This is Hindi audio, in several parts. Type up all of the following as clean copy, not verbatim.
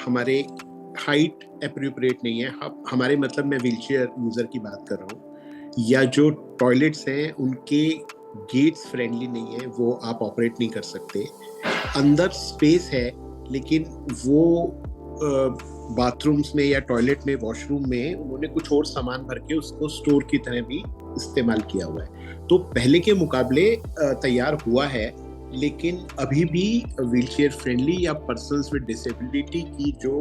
हमारे हाइट एप्रोप्रिएट नहीं है। हमारे मतलब मैं व्हीलचेयर यूज़र की बात कर रहा हूँ, या जो टॉयलेट्स हैं उनके गेट्स फ्रेंडली नहीं है, वो आप ऑपरेट नहीं कर सकते। अंदर स्पेस है लेकिन वो बाथरूम्स में या टॉयलेट में, वॉशरूम में उन्होंने कुछ और सामान भर के उसको स्टोर की तरह भी इस्तेमाल किया हुआ है। तो पहले के मुकाबले तैयार हुआ है, लेकिन अभी भी व्हीलचेयर फ्रेंडली या पर्सन्स विद डिसेबिलिटी की जो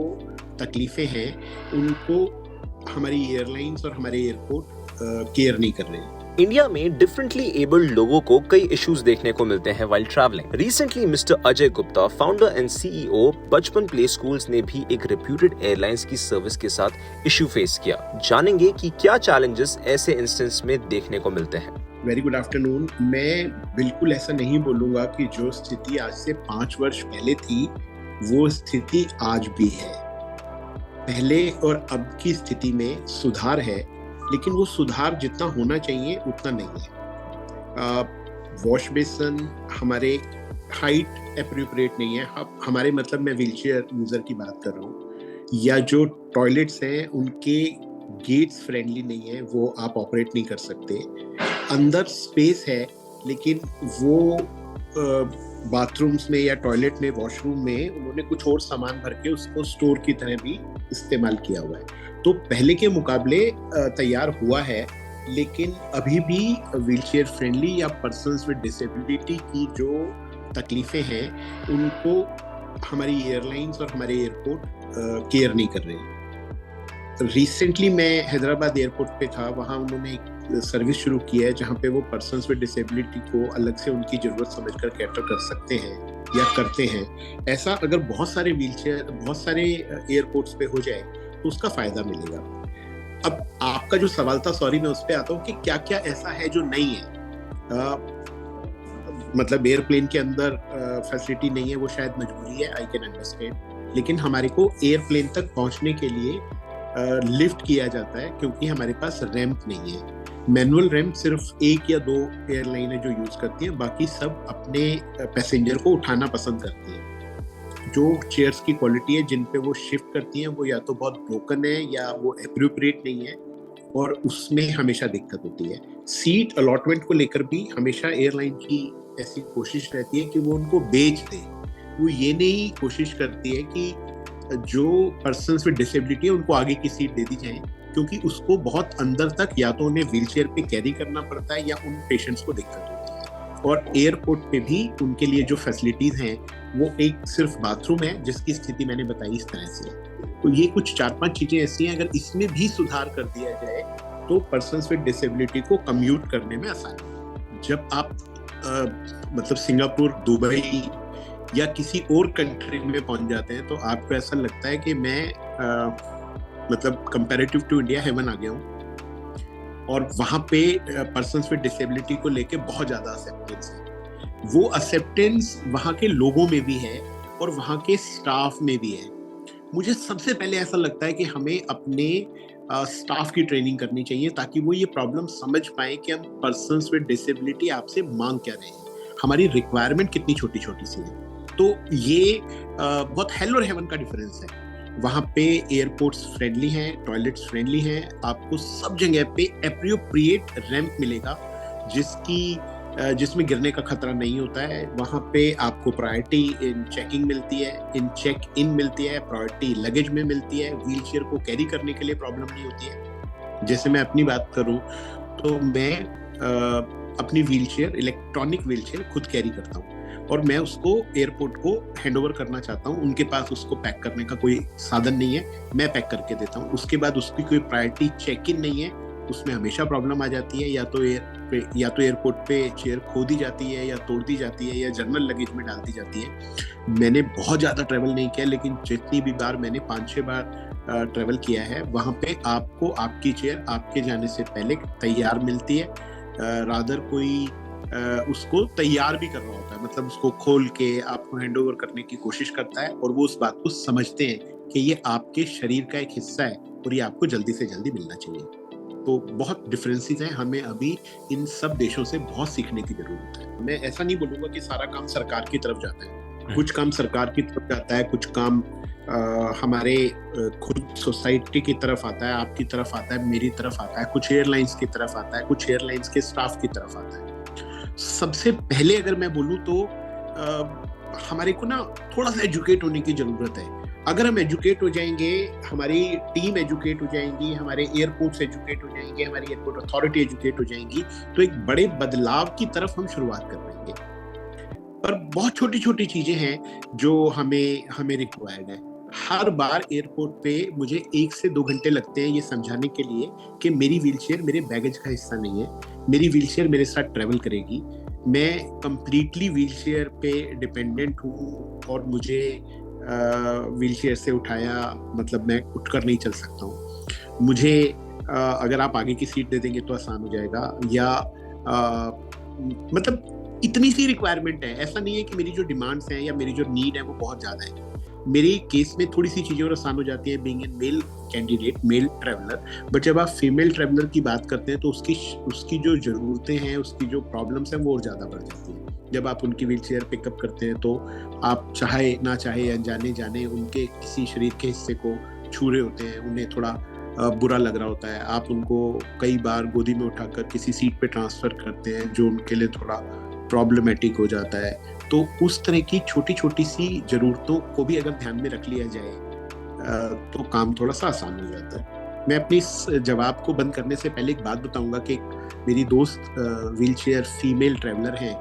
तकलीफें हैं उनको हमारी एयरलाइंस और हमारे एयरपोर्ट केयर नहीं कर रहे हैं। इंडिया में डिफरेंटली एबल्ड लोगों को कई इश्यूज देखने को मिलते हैं while travelling. Recently mister Ajay Gupta, founder and CEO बचपन प्ले स्कूल्स ने भी एक रेप्यूटेड एयरलाइंस की सर्विस के साथ इश्यू फेस किया। जानेंगे कि क्या चैलेंजेस ऐसे इंस्टेंस में देखने को मिलते हैं। Very good afternoon. मैं बिल्कुल ऐसा नहीं बोलूंगा कि जो स्थिति आज से 5 वर्ष पहले थी वो स्थिति आज भी है। पहले और अब की स्थिति में सुधार है, लेकिन वो सुधार जितना होना चाहिए उतना नहीं है। वॉश बेसन हमारे हाइट एप्रोप्रिएट नहीं है। हमारे मतलब मैं व्हीलचेयर यूज़र की बात कर रहा हूँ, या जो टॉयलेट्स हैं उनके गेट्स फ्रेंडली नहीं है, वो आप ऑपरेट नहीं कर सकते। अंदर स्पेस है लेकिन वो बाथरूम्स में या टॉयलेट में, वॉशरूम में उन्होंने कुछ और सामान भर के उसको स्टोर की तरह भी इस्तेमाल किया हुआ है। तो पहले के मुकाबले तैयार हुआ है, लेकिन अभी भी व्हीलचेयर फ्रेंडली या पर्सन्स विद डिसेबिलिटी की जो तकलीफें हैं उनको हमारी एयरलाइंस और हमारे एयरपोर्ट केयर नहीं कर रहे हैं। रिसेंटली मैं हैदराबाद एयरपोर्ट पे था, वहाँ उन्होंने एक सर्विस शुरू की है जहाँ पे वो पर्सन्स विद डिसेबिलिटी को अलग से उनकी ज़रूरत समझकर कैटर कर सकते हैं या करते हैं। ऐसा अगर बहुत सारे व्हीलचेयर बहुत सारे एयरपोर्ट्स पे हो जाए तो उसका फ़ायदा मिलेगा। अब आपका जो सवाल था, सॉरी मैं उस पर आता हूँ कि क्या क्या ऐसा है जो नहीं है। मतलब एयरप्लेन के अंदर फैसिलिटी नहीं है, वो शायद मजबूरी है, आई कैन अंडरस्टैंड, लेकिन हमारे को एयरप्लेन तक पहुँचने के लिए लिफ्ट किया जाता है क्योंकि हमारे पास रैंप नहीं है। मैनुअल रैंप सिर्फ 1 या 2 एयरलाइनें जो यूज़ करती हैं, बाकी सब अपने पैसेंजर को उठाना पसंद करती हैं। जो चेयर्स की क्वालिटी है जिन पे वो शिफ्ट करती हैं वो या तो बहुत ब्रोकन है या वो एप्रोप्रिएट नहीं है, और उसमें हमेशा दिक्कत होती है। सीट अलॉटमेंट को लेकर भी हमेशा एयरलाइन की ऐसी कोशिश रहती है कि वो उनको बेच दे। वो ये नहीं कोशिश करती है कि जो पर्सन्स विद डिसेबिलिटी है उनको आगे की सीट दे दी जाए, क्योंकि उसको बहुत अंदर तक या तो उन्हें व्हीलचेयर पे कैरी करना पड़ता है या उन पेशेंट्स को दिक्कत होती है। और एयरपोर्ट पे भी उनके लिए जो फैसिलिटीज हैं वो एक सिर्फ बाथरूम है जिसकी स्थिति मैंने बताई इस तरह से। तो ये कुछ 4-5 चीजें ऐसी हैं, अगर इसमें भी सुधार कर दिया जाए तो पर्सन्स विद डिसेबिलिटी को कम्यूट करने में आसानी। जब आप मतलब सिंगापुर, दुबई या किसी और कंट्री में पहुंच जाते हैं तो आपको ऐसा लगता है कि मैं मतलब कंपैरेटिव टू इंडिया हेवन आ गया हूँ, और वहाँ पे पर्सन्स विद डिसेबिलिटी को लेके बहुत ज़्यादा एक्सेप्टेंस है। वो एक्सेप्टेंस वहाँ के लोगों में भी है और वहाँ के स्टाफ में भी है। मुझे सबसे पहले ऐसा लगता है कि हमें अपने स्टाफ की ट्रेनिंग करनी चाहिए ताकि वो ये प्रॉब्लम समझ पाए कि हम पर्सन्स विद डिसेबिलिटी आपसे मांग क्या रहे हैं, हमारी रिक्वायरमेंट कितनी छोटी छोटी सी है। तो ये बहुत हेल और हेवन का डिफरेंस है। वहाँ पे एयरपोर्ट्स फ्रेंडली हैं, टॉयलेट्स फ्रेंडली हैं, आपको सब जगह पे एप्रोप्रिएट रैंप मिलेगा जिसमें गिरने का खतरा नहीं होता है। वहाँ पे आपको प्रायोरिटी इन चेकिंग मिलती है, इन चेक इन मिलती है, प्रायोरिटी लगेज में मिलती है, व्हीलचेयर को कैरी करने के लिए प्रॉब्लम नहीं होती है। जैसे मैं अपनी बात करूँ तो मैं अपनी व्हीलचेयर, इलेक्ट्रॉनिक व्हीलचेयर खुद कैरी करता हूँ और मैं उसको एयरपोर्ट को हैंडओवर करना चाहता हूँ। उनके पास उसको पैक करने का कोई साधन नहीं है, मैं पैक करके देता हूँ। उसके बाद उसकी कोई प्रायोरिटी चेक इन नहीं है, उसमें हमेशा प्रॉब्लम आ जाती है। या तो एयरपोर्ट पे चेयर खो दी जाती है या तोड़ दी जाती है या जनरल लगेज में डाल दी जाती है। मैंने बहुत ज़्यादा ट्रैवल नहीं किया, लेकिन जितनी भी बार मैंने 5-6 बार ट्रैवल किया है, वहाँ पे आपको आपकी चेयर आपके जाने से पहले तैयार मिलती है। रादर कोई उसको तैयार भी कर रहा होता है, मतलब उसको खोल के आपको हैंडओवर करने की कोशिश करता है, और वो उस बात को समझते हैं कि ये आपके शरीर का एक हिस्सा है और ये आपको जल्दी से जल्दी मिलना चाहिए। तो बहुत डिफरेंसेस हैं, हमें अभी इन सब देशों से बहुत सीखने की जरूरत है। मैं ऐसा नहीं बोलूंगा कि सारा काम सरकार की तरफ जाता है, कुछ काम सरकार की तरफ जाता है, कुछ काम हमारे खुद सोसाइटी की तरफ आता है, आपकी तरफ आता है, मेरी तरफ आता है, कुछ एयरलाइंस की तरफ आता है, कुछ एयरलाइंस के स्टाफ की तरफ आता है। सबसे पहले अगर मैं बोलूँ तो हमारे को ना थोड़ा सा एजुकेट होने की जरूरत है। अगर हम एजुकेट हो जाएंगे, हमारी टीम एजुकेट हो जाएंगी, हमारे एयरपोर्ट्स एजुकेट हो जाएंगे, हमारी एयरपोर्ट अथॉरिटी एजुकेट हो जाएंगी, तो एक बड़े बदलाव की तरफ हम शुरुआत कर पाएंगे। पर बहुत छोटी छोटी चीजें हैं जो हमें रिक्वायर्ड है। हर बार एयरपोर्ट पे मुझे 1 से 2 घंटे लगते हैं ये समझाने के लिए कि मेरी व्हीलचेयर मेरे बैगेज का हिस्सा नहीं है, मेरी व्हीलचेयर मेरे साथ ट्रेवल करेगी, मैं कंप्लीटली व्हीलचेयर पे डिपेंडेंट हूँ और मुझे व्हीलचेयर से उठाया मतलब मैं उठकर नहीं चल सकता हूँ। मुझे अगर आप आगे की सीट दे देंगे तो आसान हो जाएगा, या मतलब इतनी सी रिक्वायरमेंट है। ऐसा नहीं है कि मेरी जो डिमांड्स हैं या मेरी जो नीड है वो बहुत ज़्यादा है। मेरे केस में थोड़ी सी चीज़ें और आसान हो जाती हैं being a male candidate, male traveller. But जब आप फीमेल ट्रैवलर की बात करते हैं तो उसकी जो ज़रूरतें हैं, उसकी जो प्रॉब्लम्स हैं वो और ज़्यादा बढ़ जाती हैं। जब आप उनकी व्हीलचेयर पिकअप करते हैं तो आप चाहे ना चाहे अनजाने जाने उनके किसी शरीर के हिस्से को छू रहे होते हैं, उन्हें थोड़ा बुरा लग रहा होता है। आप उनको कई बार गोदी में उठाकर किसी सीट पे ट्रांसफ़र करते हैं जो उनके लिए थोड़ा प्रॉब्लमेटिक हो जाता है। तो उस तरह की छोटी छोटी सी ज़रूरतों को भी अगर ध्यान में रख लिया जाए तो काम थोड़ा सा आसान हो जाता है। मैं अपनी इस जवाब को बंद करने से पहले एक बात बताऊंगा कि मेरी दोस्त व्हीलचेयर फीमेल ट्रैवलर हैं,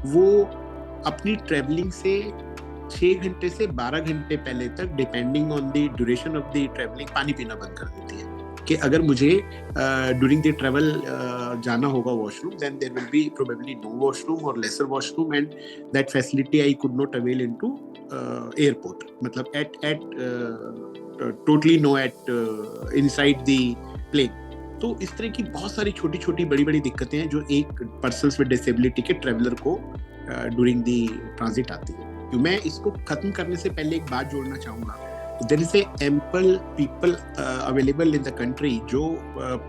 वो अपनी ट्रैवलिंग से 6 घंटे से 12 घंटे पहले तक depending on the duration of the travelling पानी पीना बंद कर देती है कि अगर मुझे ड्यूरिंग द ट्रैवल जाना होगा washroom, then there will be probably no washroom और lesser washroom, and that facility I could not avail into airport, मतलब at totally no at inside the plane. तो इस तरह की बहुत सारी छोटी छोटी बड़ी बड़ी दिक्कतें हैं जो एक पर्सन विद डिसेबिलिटी के ट्रैवलर को ड्यूरिंग द ट्रांजिट आती है। तो मैं इसको खत्म करने से पहले एक बात जोड़ना चाहूँगा, there is a ample people available in the country जो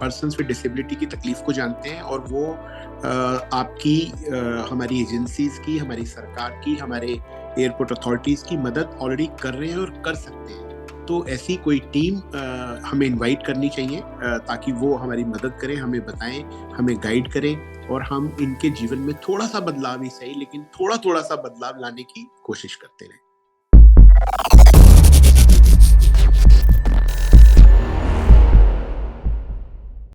persons with disability की तकलीफ को जानते हैं और वो आपकी हमारी एजेंसीज की, हमारी सरकार की, हमारे एयरपोर्ट अथॉरिटीज़ की मदद ऑलरेडी कर रहे हैं और कर सकते हैं। तो ऐसी कोई टीम हमें इनवाइट करनी चाहिए ताकि वो हमारी मदद करें, हमें बताएं, हमें गाइड करें और हम इनके जीवन में थोड़ा सा बदलाव ही सही लेकिन थोड़ा सा बदलाव लाने की कोशिश करते रहें।